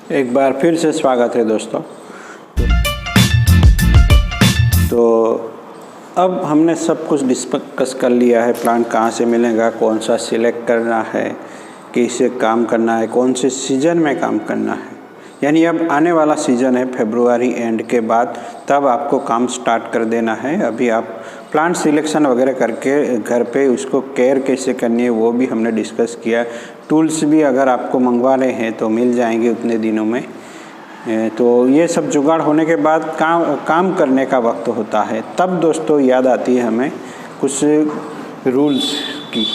एक बार फिर से स्वागत है दोस्तों। तो अब हमने सब कुछ डिस्कस कर लिया है। प्लांट कहाँ से मिलेगा, कौन सा सिलेक्ट करना है, कैसे काम करना है, कौन से सीज़न में काम करना है। यानी अब आने वाला सीज़न है फरवरी एंड के बाद, तब आपको काम स्टार्ट कर देना है। अभी आप प्लांट सिलेक्शन वगैरह करके घर पे उसको केयर कैसे करनी है वो भी हमने डिस्कस किया। टूल्स भी अगर आपको मंगवाने हैं तो मिल जाएंगे उतने दिनों में। तो ये सब जुगाड़ होने के बाद काम करने का वक्त होता है। तब दोस्तों याद आती है हमें कुछ रूल्स की,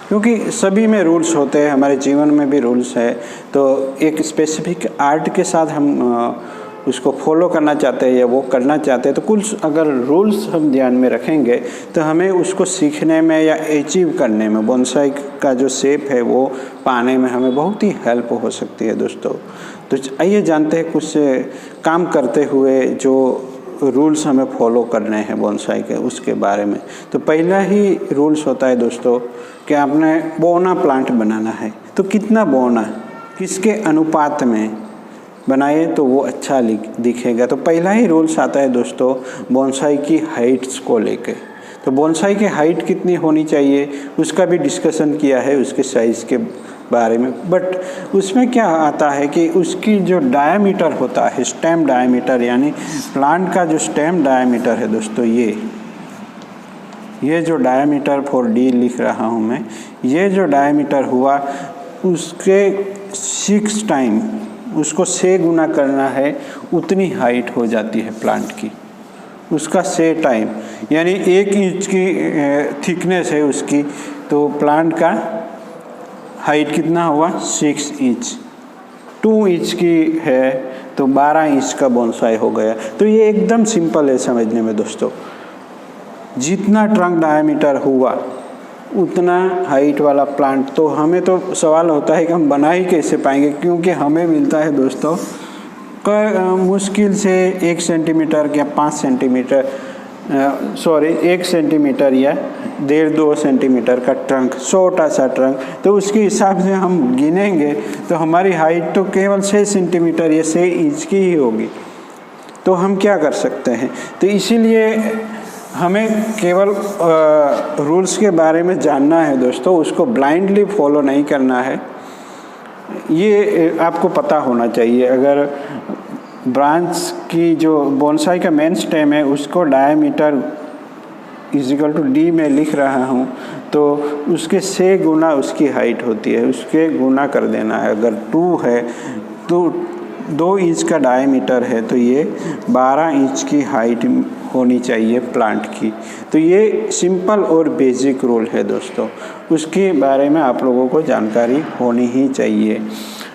क्योंकि सभी में रूल्स होते हैं, हमारे जीवन में भी रूल्स है। तो एक स्पेसिफिक आर्ट के साथ हम उसको फॉलो करना चाहते हैं या वो करना चाहते हैं, तो कुछ अगर रूल्स हम ध्यान में रखेंगे तो हमें उसको सीखने में या अचीव करने में, बोनसाई का जो शेप है वो पाने में हमें बहुत ही हेल्प हो सकती है दोस्तों। तो आइए जानते हैं कुछ काम करते हुए जो रूल्स हमें फॉलो करने हैं बोनसाई के, उसके बारे में। तो पहला ही रूल्स होता है दोस्तों कि आपने बोना प्लांट बनाना है, तो कितना बोना, किसके अनुपात में बनाए तो वो अच्छा दिखेगा। तो पहला ही रूल्स आता है दोस्तों बोनसाई की हाइट्स को लेके। तो बोनसाई की हाइट कितनी होनी चाहिए उसका भी डिस्कशन किया है, उसके साइज़ के बारे में। बट उसमें क्या आता है कि उसकी जो डायामीटर होता है, स्टेम डायामीटर, यानी प्लांट का जो स्टेम डायामीटर है दोस्तों, ये जो डायामीटर 4D लिख रहा हूँ मैं, ये जो डायामीटर हुआ उसके 6 टाइम, उसको 6 गुना करना है, उतनी हाइट हो जाती है प्लांट की। उसका 6 टाइम यानी 1 इंच की थिकनेस है उसकी, तो प्लांट का हाइट कितना हुआ 6 इंच। 2 इंच की है तो 12 इंच का बोनसाई हो गया। तो ये एकदम सिंपल है समझने में दोस्तों। जितना ट्रंक डायमीटर हुआ उतना हाइट वाला प्लांट। तो हमें तो सवाल होता है कि हम बना ही कैसे पाएंगे, क्योंकि हमें मिलता है दोस्तों मुश्किल से 1 सेंटीमीटर या 5 सेंटीमीटर 1 सेंटीमीटर या 1.5-2 सेंटीमीटर का ट्रंक, छोटा सा ट्रंक। तो उसके हिसाब से हम गिनेंगे तो हमारी हाइट तो केवल 6 सेंटीमीटर या 6 इंच की ही होगी। तो हम क्या कर सकते हैं, तो इसीलिए हमें केवल रूल्स के बारे में जानना है दोस्तों, उसको ब्लाइंडली फॉलो नहीं करना है। ये आपको पता होना चाहिए। अगर ब्रांच की जो बोनसाई का मेन स्टेम है उसको डायमीटर =D में लिख रहा हूँ, तो उसके 6 गुना उसकी हाइट होती है, उसके गुना कर देना है। अगर 2 है तो 2 इंच का डायमीटर है तो ये 12 इंच की हाइट होनी चाहिए प्लांट की। तो ये सिंपल और बेसिक रूल है दोस्तों, उसके बारे में आप लोगों को जानकारी होनी ही चाहिए।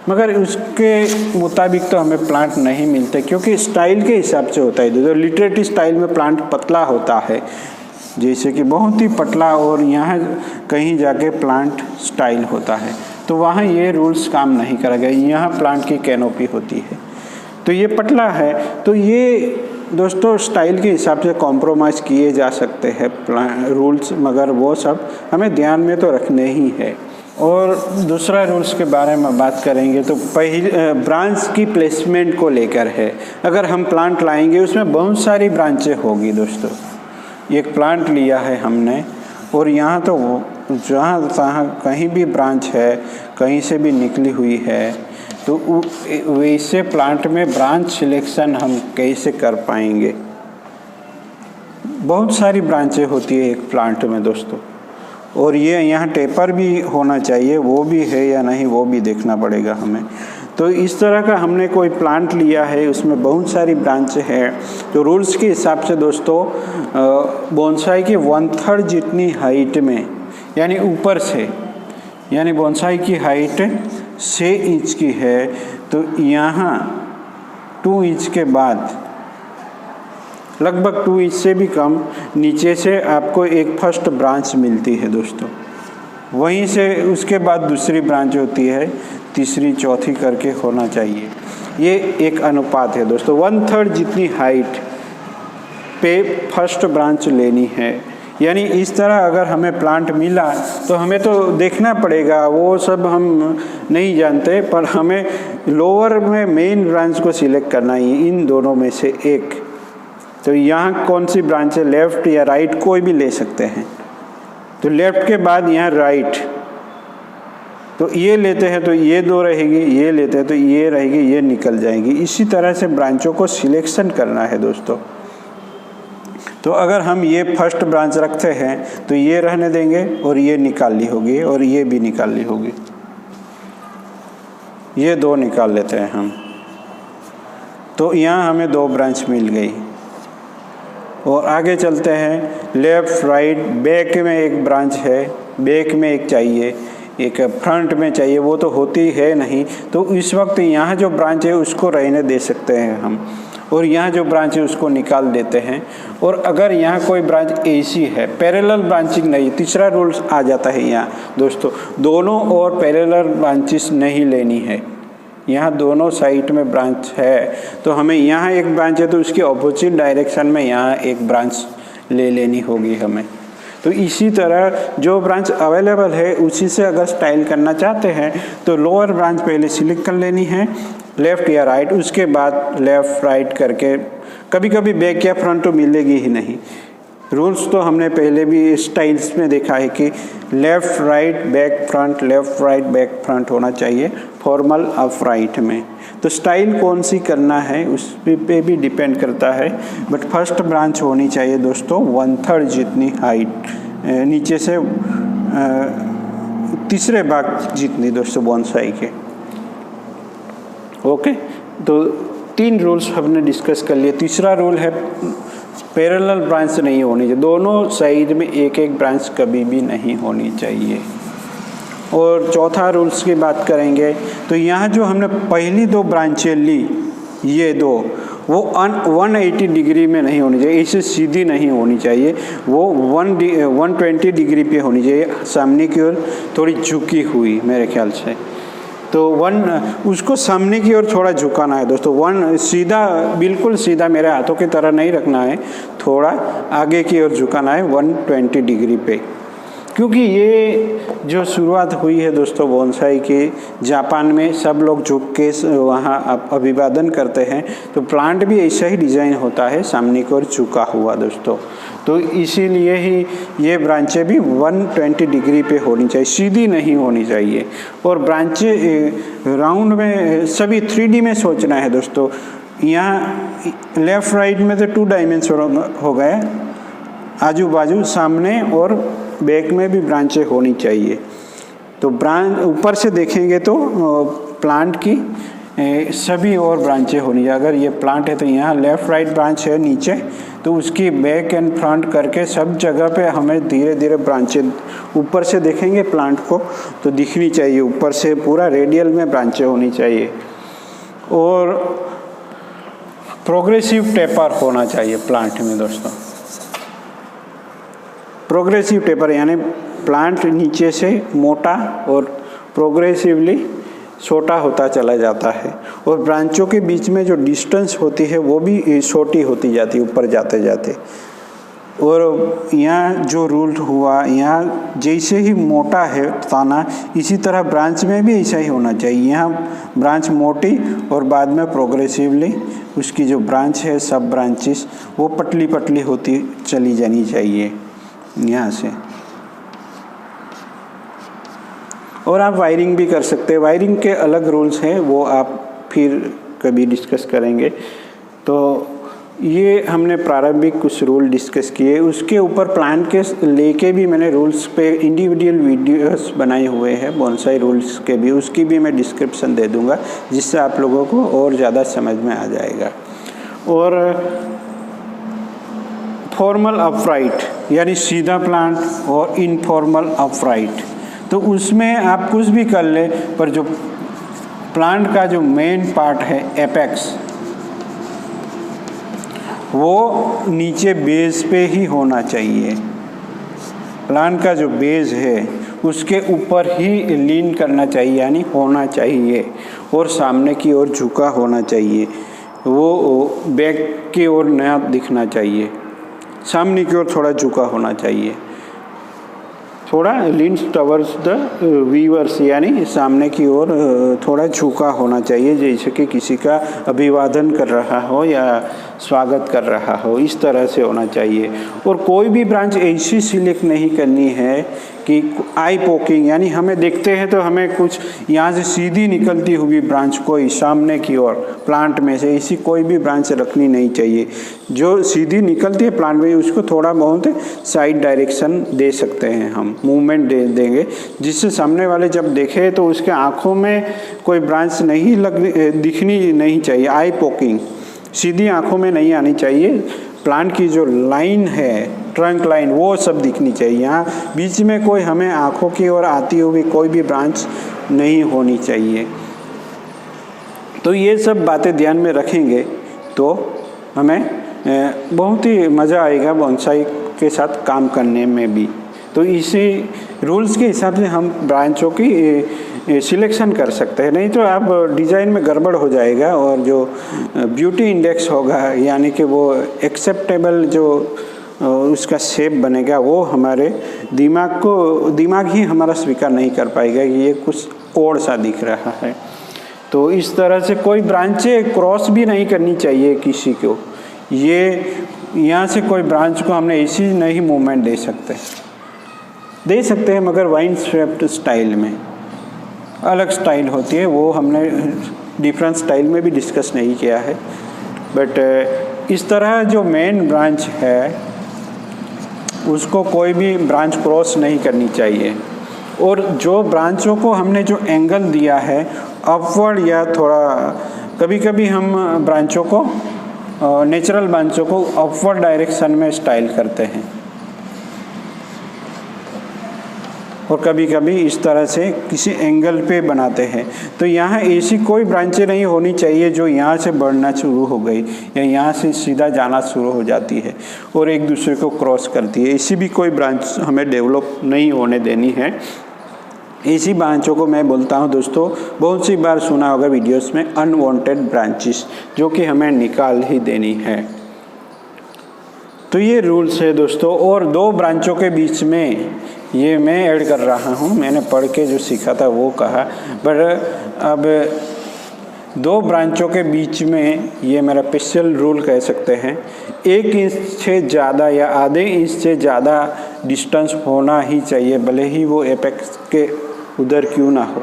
मगर उसके मुताबिक तो हमें प्लांट नहीं मिलते, क्योंकि स्टाइल के हिसाब से होता है दोस्तों। लिटरेटिव स्टाइल में प्लांट पतला होता है, जैसे कि बहुत ही पतला, और यहाँ कहीं जाके प्लांट स्टाइल होता है, तो वहाँ ये रूल्स काम नहीं करेगा। यहाँ प्लांट की कैनोपी होती है तो ये पतला है, तो ये दोस्तों स्टाइल के हिसाब से कॉम्प्रोमाइज़ किए जा सकते हैं रूल्स, मगर वो सब हमें ध्यान में तो रखने ही है। और दूसरा रूल्स के बारे में बात करेंगे तो ब्रांच की प्लेसमेंट को लेकर है। अगर हम प्लांट लाएंगे उसमें बहुत सारी ब्रांचें होगी दोस्तों। एक प्लांट लिया है हमने और यहाँ तो जहाँ तहाँ कहीं भी ब्रांच है, कहीं से भी निकली हुई है, तो वैसे प्लांट में ब्रांच सिलेक्शन हम कैसे कर पाएंगे। बहुत सारी ब्रांचें होती है एक प्लांट में दोस्तों, और ये यहाँ टेपर भी होना चाहिए, वो भी है या नहीं वो भी देखना पड़ेगा हमें। तो इस तरह का हमने कोई प्लांट लिया है, उसमें बहुत सारी ब्रांचें हैं। तो रूल्स के हिसाब से दोस्तों बोनसाई की 1/3 जितनी हाइट में, यानी ऊपर से, यानी बोनसाई की हाइट 6 इंच की है, तो यहाँ 2 इंच के बाद लगभग 2 इंच से भी कम नीचे से आपको एक फर्स्ट ब्रांच मिलती है दोस्तों। वहीं से उसके बाद दूसरी ब्रांच होती है, तीसरी, चौथी करके होना चाहिए। ये एक अनुपात है दोस्तों। 1/3 जितनी हाइट पे फर्स्ट ब्रांच लेनी है। यानी इस तरह अगर हमें प्लांट मिला तो हमें तो देखना पड़ेगा, वो सब हम नहीं जानते, पर हमें लोअर में मेन ब्रांच को सिलेक्ट करना है, इन दोनों में से एक। तो यहाँ कौन सी ब्रांच है, लेफ्ट या राइट, कोई भी ले सकते हैं। तो लेफ्ट के बाद यहाँ राइट, तो ये लेते हैं तो ये दो रहेगी, ये लेते हैं तो ये रहेगी, ये निकल जाएगी। इसी तरह से ब्रांचों को सिलेक्शन करना है दोस्तों। तो अगर हम ये फर्स्ट ब्रांच रखते हैं तो ये रहने देंगे और ये निकाल ली होगी और ये भी निकाल ली होगी, ये दो निकाल लेते हैं हम। तो यहाँ हमें दो ब्रांच मिल गई। और आगे चलते हैं, लेफ़्ट राइट, बैक में एक ब्रांच है, बैक में एक चाहिए, एक फ्रंट में चाहिए, वो तो होती है नहीं। तो इस वक्त यहाँ जो ब्रांच है उसको रहने दे सकते हैं हम, और यहाँ जो ब्रांच है उसको निकाल देते हैं। और अगर यहाँ कोई ब्रांच ऐसी है, पैरेलल ब्रांचिंग नहीं, तीसरा रूल आ जाता है यहाँ दोस्तों, दोनों और पैरेलल ब्रांचेस नहीं लेनी है। यहाँ दोनों साइड में ब्रांच है तो हमें यहाँ एक ब्रांच है तो उसके ऑपोजिट डायरेक्शन में यहाँ एक ब्रांच ले लेनी होगी हमें। तो इसी तरह जो ब्रांच अवेलेबल है उसी से अगर स्टाइल करना चाहते हैं तो लोअर ब्रांच पहले सिलेक्ट कर लेनी है, लेफ़्ट या राइट, उसके बाद लेफ़्ट राइट करके। कभी कभी बैक या फ्रंट तो मिलेगी ही नहीं। रूल्स तो हमने पहले भी स्टाइल्स में देखा है कि left right back front, left right back front होना चाहिए फॉर्मल अप राइट में। तो स्टाइल कौन सी करना है उस पे भी डिपेंड करता है, बट फर्स्ट ब्रांच होनी चाहिए दोस्तों 1/3 जितनी हाइट, नीचे से तीसरे भाग जितनी दोस्तों बोनसाई के। ओके, तो 3 रूल्स हमने डिस्कस कर लिए। तीसरा रूल है पैरेलल ब्रांच नहीं होनी चाहिए, दोनों साइड में एक एक ब्रांच कभी भी नहीं होनी चाहिए। और चौथा रूल्स की बात करेंगे तो यहाँ जो हमने पहली 2 ब्रांचें ली, ये 2, वो 180 डिग्री में नहीं होनी चाहिए, इसे सीधी नहीं होनी चाहिए, वो 120 डिग्री पे होनी चाहिए, सामने की ओर थोड़ी झुकी हुई मेरे ख्याल से। तो उसको सामने की ओर थोड़ा झुकाना है दोस्तों। सीधा, बिल्कुल सीधा मेरे हाथों की तरह नहीं रखना है, थोड़ा आगे की ओर झुकाना है 120 डिग्री पे। क्योंकि ये जो शुरुआत हुई है दोस्तों बोनसाई की, जापान में सब लोग झुक के वहाँ अभिवादन करते हैं, तो प्लांट भी ऐसा ही डिज़ाइन होता है, सामने की ओर झुका हुआ दोस्तों। तो इसीलिए ही ये ब्रांचें भी 120 डिग्री पे होनी चाहिए, सीधी नहीं होनी चाहिए। और ब्रांचें राउंड में सभी 3D में सोचना है दोस्तों। यहाँ लेफ़्ट राइट में तो 2 डायमेंशन हो गए, आजू बाजू, सामने और बैक में भी ब्रांचें होनी चाहिए। तो ब्रांच ऊपर से देखेंगे तो प्लांट की सभी और ब्रांचें होनी चाहिए। अगर ये प्लांट है तो यहाँ लेफ़्ट राइट ब्रांच है नीचे, तो उसकी बैक एंड फ्रंट करके सब जगह पे हमें धीरे धीरे ब्रांचें, ऊपर से देखेंगे प्लांट को तो दिखनी चाहिए, ऊपर से पूरा रेडियल में ब्रांचें होनी चाहिए। और प्रोग्रेसिव टेपर होना चाहिए प्लांट में दोस्तों। प्रोग्रेसिव टेपर यानी प्लांट नीचे से मोटा और प्रोग्रेसिवली छोटा होता चला जाता है, और ब्रांचों के बीच में जो डिस्टेंस होती है वो भी छोटी होती जाती है ऊपर जाते जाते। और यहाँ जो रूल हुआ, यहाँ जैसे ही मोटा है ताना, इसी तरह ब्रांच में भी ऐसा ही होना चाहिए। यहाँ ब्रांच मोटी और बाद में प्रोग्रेसिवली उसकी जो ब्रांच है, सब ब्रांचेस, वो पतली पतली होती चली जानी चाहिए यहाँ से। और आप वायरिंग भी कर सकते हैं, वायरिंग के अलग रूल्स हैं, वो आप फिर कभी डिस्कस करेंगे। तो ये हमने प्रारंभिक कुछ रूल डिस्कस किए, उसके ऊपर प्लांट के लेके भी मैंने रूल्स पे इंडिविजुअल वीडियोस बनाए हुए हैं, बोनसाई रूल्स के भी, उसकी भी मैं डिस्क्रिप्शन दे दूंगा, जिससे आप लोगों को और ज़्यादा समझ में आ जाएगा। और फॉर्मल अपराइट यानी सीधा प्लांट और इनफॉर्मल अपराइट, तो उसमें आप कुछ भी कर ले, पर जो प्लांट का जो मेन पार्ट है एपेक्स, वो नीचे बेस पे ही होना चाहिए। प्लांट का जो बेस है उसके ऊपर ही लीन करना चाहिए, यानी होना चाहिए, और सामने की ओर झुका होना चाहिए, वो बैक की ओर नया दिखना चाहिए, सामने की ओर थोड़ा झुका होना चाहिए। थोड़ा लीन्स टवर्ड्स द व्यूअर्स, यानी सामने की ओर थोड़ा झुका होना चाहिए, जैसे कि किसी का अभिवादन कर रहा हो या स्वागत कर रहा हो, इस तरह से होना चाहिए। और कोई भी ब्रांच ऐसी सिलेक्ट नहीं करनी है कि आई पोकिंग, यानी हमें देखते हैं तो हमें कुछ यहाँ से सीधी निकलती हुई ब्रांच कोई सामने की ओर प्लांट में से ऐसी कोई भी ब्रांच रखनी नहीं चाहिए। जो सीधी निकलती है प्लांट में उसको थोड़ा बहुत साइड डायरेक्शन दे सकते हैं, हम मूवमेंट दे देंगे, जिससे सामने वाले जब देखे तो उसके आँखों में कोई ब्रांच नहीं दिखनी नहीं चाहिए। आई पोकिंग सीधी आँखों में नहीं आनी चाहिए। प्लांट की जो लाइन है, ट्रंक लाइन, वो सब दिखनी चाहिए। यहाँ बीच में कोई हमें आँखों की ओर आती हुई कोई भी ब्रांच नहीं होनी चाहिए। तो ये सब बातें ध्यान में रखेंगे तो हमें बहुत ही मज़ा आएगा बोनसाई के साथ काम करने में भी। तो इसी रूल्स के हिसाब से हम ब्रांचों की सिलेक्शन कर सकते हैं, नहीं तो आप डिज़ाइन में गड़बड़ हो जाएगा और जो ब्यूटी इंडेक्स होगा, यानी कि वो एक्सेप्टेबल जो उसका शेप बनेगा, वो हमारे दिमाग ही हमारा स्वीकार नहीं कर पाएगा कि ये कुछ और सा दिख रहा है। तो इस तरह से कोई ब्रांचें क्रॉस भी नहीं करनी चाहिए किसी को। ये यहाँ से कोई ब्रांच को हमने ऐसी नहीं मूवमेंट दे सकते हैं मगर वाइन स्वेप्ट स्टाइल में अलग स्टाइल होती है, वो हमने डिफरेंट स्टाइल में भी डिस्कस नहीं किया है। बट इस तरह जो मेन ब्रांच है उसको कोई भी ब्रांच क्रॉस नहीं करनी चाहिए। और जो ब्रांचों को हमने जो एंगल दिया है अपवर्ड या थोड़ा, कभी कभी हम ब्रांचों को नेचुरल ब्रांचों को अपवर्ड डायरेक्शन में स्टाइल करते हैं और कभी कभी इस तरह से किसी एंगल पे बनाते हैं। तो यहाँ ऐसी कोई ब्रांचें नहीं होनी चाहिए जो यहाँ से बढ़ना शुरू हो गई या यहाँ से सीधा जाना शुरू हो जाती है और एक दूसरे को क्रॉस करती है। ऐसी भी कोई ब्रांच हमें डेवलप नहीं होने देनी है। ऐसी ब्रांचों को मैं बोलता हूँ दोस्तों, बहुत सी बार सुना होगा वीडियोस में, अनवांटेड ब्रांचेस, जो कि हमें निकाल ही देनी है। तो ये रूल्स है दोस्तों। और दो ब्रांचों के बीच में ये मैं ऐड कर रहा हूँ, मैंने पढ़ के जो सीखा था वो कहा, बट अब दो ब्रांचों के बीच में ये मेरा स्पेशल रूल कह सकते हैं, 1 इंच से ज़्यादा या आधे इंच से ज़्यादा डिस्टेंस होना ही चाहिए, भले ही वो एपेक्स के उधर क्यों ना हो।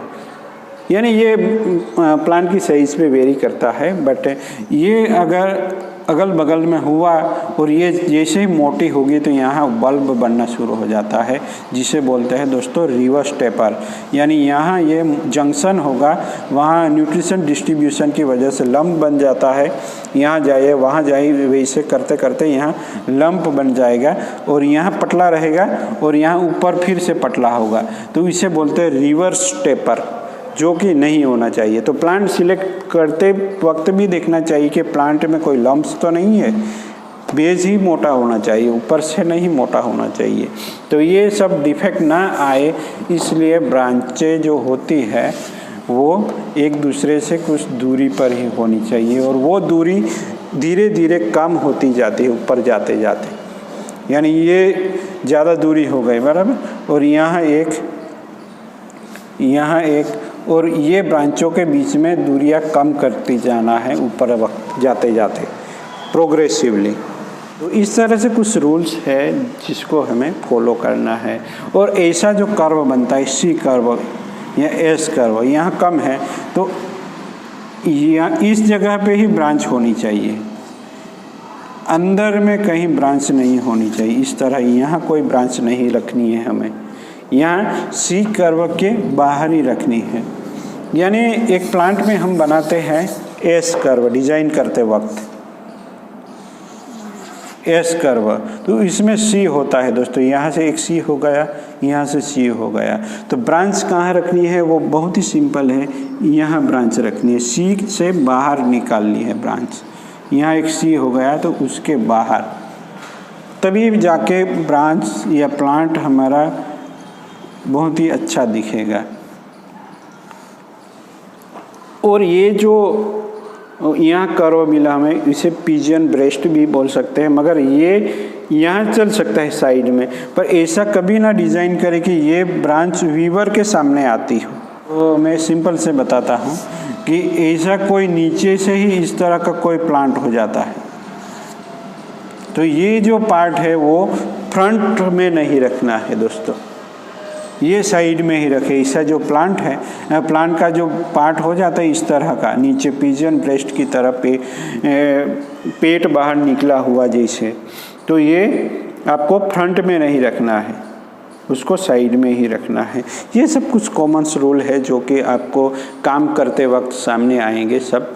यानी ये प्लांट की साइज पे वेरी करता है, बट ये अगर अगल बगल में हुआ और ये जैसे ही मोटी होगी तो यहाँ बल्ब बनना शुरू हो जाता है, जिसे बोलते हैं दोस्तों रिवर्स टेपर। यानी यहाँ ये जंक्शन होगा, वहाँ न्यूट्रिशन डिस्ट्रीब्यूशन की वजह से लंप बन जाता है, यहाँ जाइए वहाँ जाइए, वैसे करते करते यहाँ लंप बन जाएगा और यहाँ पतला रहेगा और यहाँ ऊपर फिर से पतला होगा। तो इसे बोलते हैं रिवर्स टेपर, जो कि नहीं होना चाहिए। तो प्लांट सिलेक्ट करते वक्त भी देखना चाहिए कि प्लांट में कोई लम्प्स तो नहीं है, बेस ही मोटा होना चाहिए, ऊपर से नहीं मोटा होना चाहिए। तो ये सब डिफेक्ट ना आए, इसलिए ब्रांचें जो होती है वो एक दूसरे से कुछ दूरी पर ही होनी चाहिए और वो दूरी धीरे धीरे कम होती जाती है ऊपर जाते जाते। यानी ये ज़्यादा दूरी हो गई बराबर, और यहाँ एक और ये ब्रांचों के बीच में दूरियां कम करती जाना है ऊपर वक्त जाते जाते प्रोग्रेसिवली। तो इस तरह से कुछ रूल्स है जिसको हमें फॉलो करना है। और ऐसा जो कर्व बनता है, सी कर्व या एस कर्व, यहाँ कम है तो यहाँ इस जगह पे ही ब्रांच होनी चाहिए, अंदर में कहीं ब्रांच नहीं होनी चाहिए। इस तरह यहाँ कोई ब्रांच नहीं रखनी है हमें, यहाँ सी कर्व के बाहर ही रखनी है। यानी एक प्लांट में हम बनाते हैं एस कर्व डिजाइन करते वक्त, एस कर्व, तो इसमें सी होता है दोस्तों, यहाँ से एक सी हो गया, यहाँ से सी हो गया। तो ब्रांच कहाँ रखनी है वो बहुत ही सिंपल है, यहाँ ब्रांच रखनी है, सी से बाहर निकालनी है ब्रांच। यहाँ एक सी हो गया तो उसके बाहर, तभी जाके ब्रांच या प्लांट हमारा बहुत ही अच्छा दिखेगा। और ये जो यहाँ कर्व मिला हमें, इसे पिजियन ब्रेस्ट भी बोल सकते हैं, मगर ये यहाँ चल सकता है साइड में, पर ऐसा कभी ना डिज़ाइन करें कि ये ब्रांच वीवर के सामने आती हो। तो मैं सिंपल से बताता हूँ कि ऐसा कोई नीचे से ही इस तरह का कोई प्लांट हो जाता है, तो ये जो पार्ट है वो फ्रंट में नहीं रखना है दोस्तों, ये साइड में ही रखे। ऐसा जो प्लांट है, प्लांट का जो पार्ट हो जाता है इस तरह का, नीचे पिजन ब्रेस्ट की तरफ पेट बाहर निकला हुआ जैसे, तो ये आपको फ्रंट में नहीं रखना है, उसको साइड में ही रखना है। ये सब कुछ कॉमन रूल है जो कि आपको काम करते वक्त सामने आएंगे सब,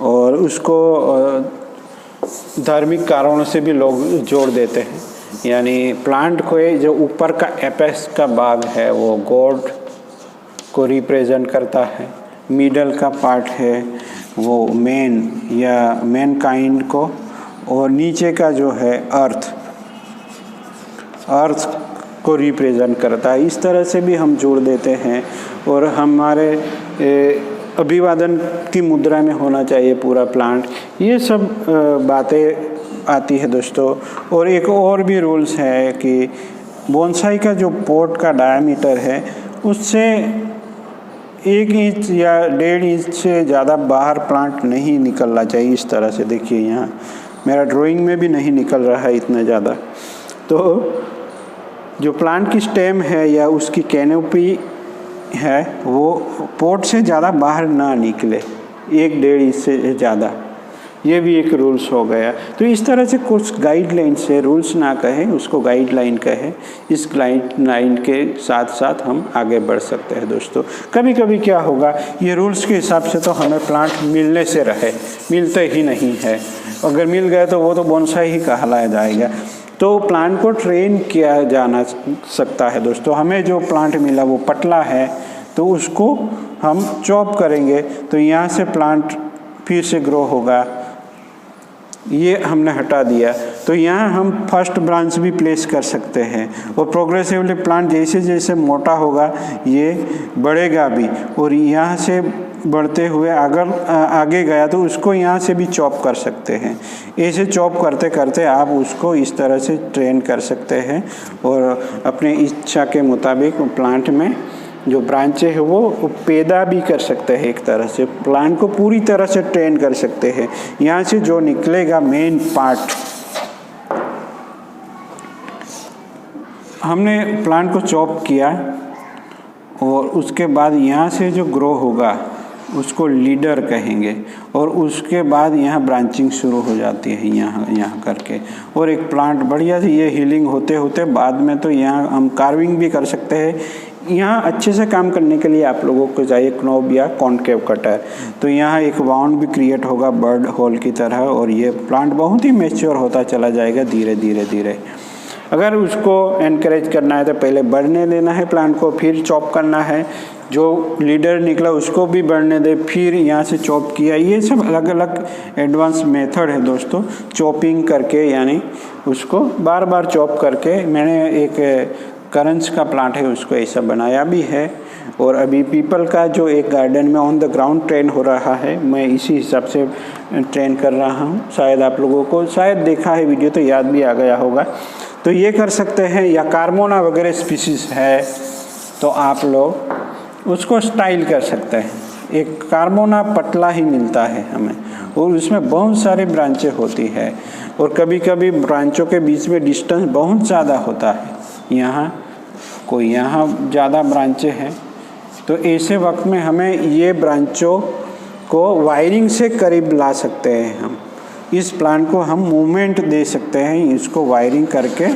और उसको धार्मिक कारणों से भी लोग जोड़ देते हैं। यानी प्लांट को जो ऊपर का एपेक्स का भाग है वो गॉड को रिप्रेजेंट करता है, मिडल का पार्ट है वो मैन या मैनकाइंड को, और नीचे का जो है अर्थ को रिप्रेजेंट करता है। इस तरह से भी हम जोड़ देते हैं, और हमारे अभिवादन की मुद्रा में होना चाहिए पूरा प्लांट। ये सब बातें आती है दोस्तों। और एक और भी रूल्स है कि बोनसाई का जो पॉट का डायमीटर है उससे 1 इंच या 1.5 इंच से ज़्यादा बाहर प्लांट नहीं निकलना चाहिए। इस तरह से देखिए, यहाँ मेरा ड्राइंग में भी नहीं निकल रहा है इतना ज़्यादा। तो जो प्लांट की स्टेम है या उसकी कैनोपी है वो पॉट से ज़्यादा बाहर ना निकले, 1-1.5 इंच से ज़्यादा। ये भी एक रूल्स हो गया। तो इस तरह से कुछ गाइडलाइंस है, रूल्स ना कहें उसको, गाइडलाइन कहें। इस गाइडलाइन के साथ साथ हम आगे बढ़ सकते हैं दोस्तों। कभी कभी क्या होगा, ये रूल्स के हिसाब से तो हमें प्लांट मिलने से रहे, मिलते ही नहीं है। अगर मिल गए तो वो तो बोनसाई ही कहलाया जाएगा। तो प्लांट को ट्रेन किया जाना सकता है दोस्तों। हमें जो प्लांट मिला वो पतला है, तो उसको हम चॉप करेंगे तो यहाँ से प्लांट फिर से ग्रो होगा। ये हमने हटा दिया तो यहाँ हम फर्स्ट ब्रांच भी प्लेस कर सकते हैं, और प्रोग्रेसिवली प्लांट जैसे जैसे मोटा होगा ये बढ़ेगा भी, और यहाँ से बढ़ते हुए अगर आगे गया तो उसको यहाँ से भी चॉप कर सकते हैं। ऐसे चॉप करते करते आप उसको इस तरह से ट्रेन कर सकते हैं, और अपने इच्छा के मुताबिक प्लांट में जो ब्रांचें है वो पैदा भी कर सकते हैं। एक तरह से प्लांट को पूरी तरह से ट्रेन कर सकते हैं। यहाँ से जो निकलेगा मेन पार्ट, हमने प्लांट को चॉप किया और उसके बाद यहाँ से जो ग्रो होगा उसको लीडर कहेंगे, और उसके बाद यहाँ ब्रांचिंग शुरू हो जाती है यहाँ करके, और एक प्लांट बढ़िया से ये हीलिंग होते होते बाद में तो यहाँ हम कार्विंग भी कर सकते हैं। यहाँ अच्छे से काम करने के लिए आप लोगों को चाहिए क्नोब या कॉन्केव कटर। तो यहाँ एक बाउंड भी क्रिएट होगा बर्ड होल की तरह, और ये प्लांट बहुत ही मैच्योर होता चला जाएगा धीरे धीरे धीरे। अगर उसको एनकरेज करना है तो पहले बढ़ने देना है प्लांट को, फिर चॉप करना है। जो लीडर निकला उसको भी बढ़ने दे, फिर यहाँ से चॉप किया। ये सब अलग अलग एडवांस मेथड है दोस्तों, चॉपिंग करके, यानी उसको बार बार चॉप करके। मैंने एक करंज का प्लांट है उसको ऐसा बनाया भी है, और अभी पीपल का जो एक गार्डन में ऑन द ग्राउंड ट्रेन हो रहा है, मैं इसी हिसाब से ट्रेन कर रहा हूँ। शायद आप लोगों को शायद देखा है वीडियो तो याद भी आ गया होगा। तो ये कर सकते हैं, या कार्मोना वगैरह स्पीसीज है तो आप लोग उसको स्टाइल कर सकते हैं। एक कार्मोना पतला ही मिलता है हमें, और उसमें बहुत सारी ब्रांचें होती है, और कभी कभी ब्रांचों के बीच में डिस्टेंस बहुत ज़्यादा होता है। यहाँ ज़्यादा ब्रांचें हैं, तो ऐसे वक्त में हमें ये ब्रांचों को वायरिंग से करीब ला सकते हैं। हम इस प्लांट को हम मूवमेंट दे सकते हैं, इसको वायरिंग करके।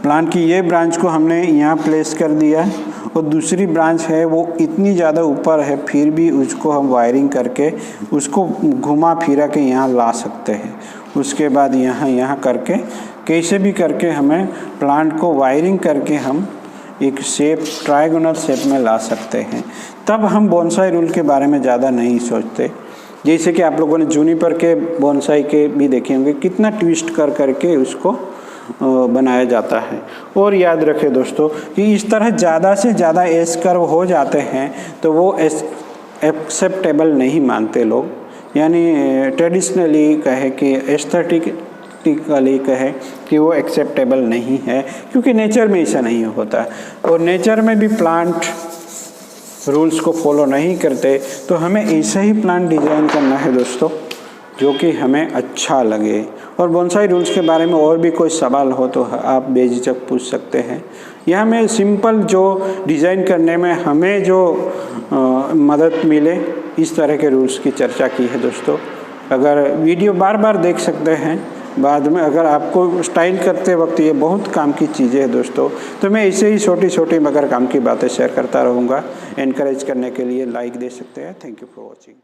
प्लांट की ये ब्रांच को हमने यहाँ प्लेस कर दिया, और दूसरी ब्रांच है वो इतनी ज़्यादा ऊपर है, फिर भी उसको हम वायरिंग करके उसको घुमा फिरा के यहाँ ला सकते हैं। उसके बाद यहाँ करके कैसे भी करके हमें प्लांट को वायरिंग करके हम एक शेप, ट्रायगोनल शेप में ला सकते हैं। तब हम बोनसाई रूल के बारे में ज़्यादा नहीं सोचते। जैसे कि आप लोगों ने जूनिपर के बोनसाई के भी देखे होंगे, कितना ट्विस्ट कर करके उसको बनाया जाता है। और याद रखें दोस्तों कि इस तरह ज़्यादा से ज़्यादा एस कर्व हो जाते हैं तो वो एक्सेप्टेबल नहीं मानते लोग। यानी ट्रेडिशनली कहे कि एस्थेटिक प्रैक्टिकली कहे कि वो एक्सेप्टेबल नहीं है, क्योंकि नेचर में ऐसा नहीं होता। और नेचर में भी प्लांट रूल्स को फॉलो नहीं करते, तो हमें ऐसे ही प्लांट डिज़ाइन करना है दोस्तों जो कि हमें अच्छा लगे। और बोनसाई रूल्स के बारे में और भी कोई सवाल हो तो आप बेझिझक पूछ सकते हैं। यह हमें सिंपल जो डिज़ाइन करने में हमें जो मदद मिले, इस तरह के रूल्स की चर्चा की है दोस्तों। अगर वीडियो बार बार देख सकते हैं बाद में, अगर आपको स्टाइल करते वक्त ये बहुत काम की चीज़ें हैं दोस्तों, तो मैं ऐसे ही छोटी छोटी मगर काम की बातें शेयर करता रहूँगा। एनकरेज करने के लिए लाइक दे सकते हैं। Thank you for watching.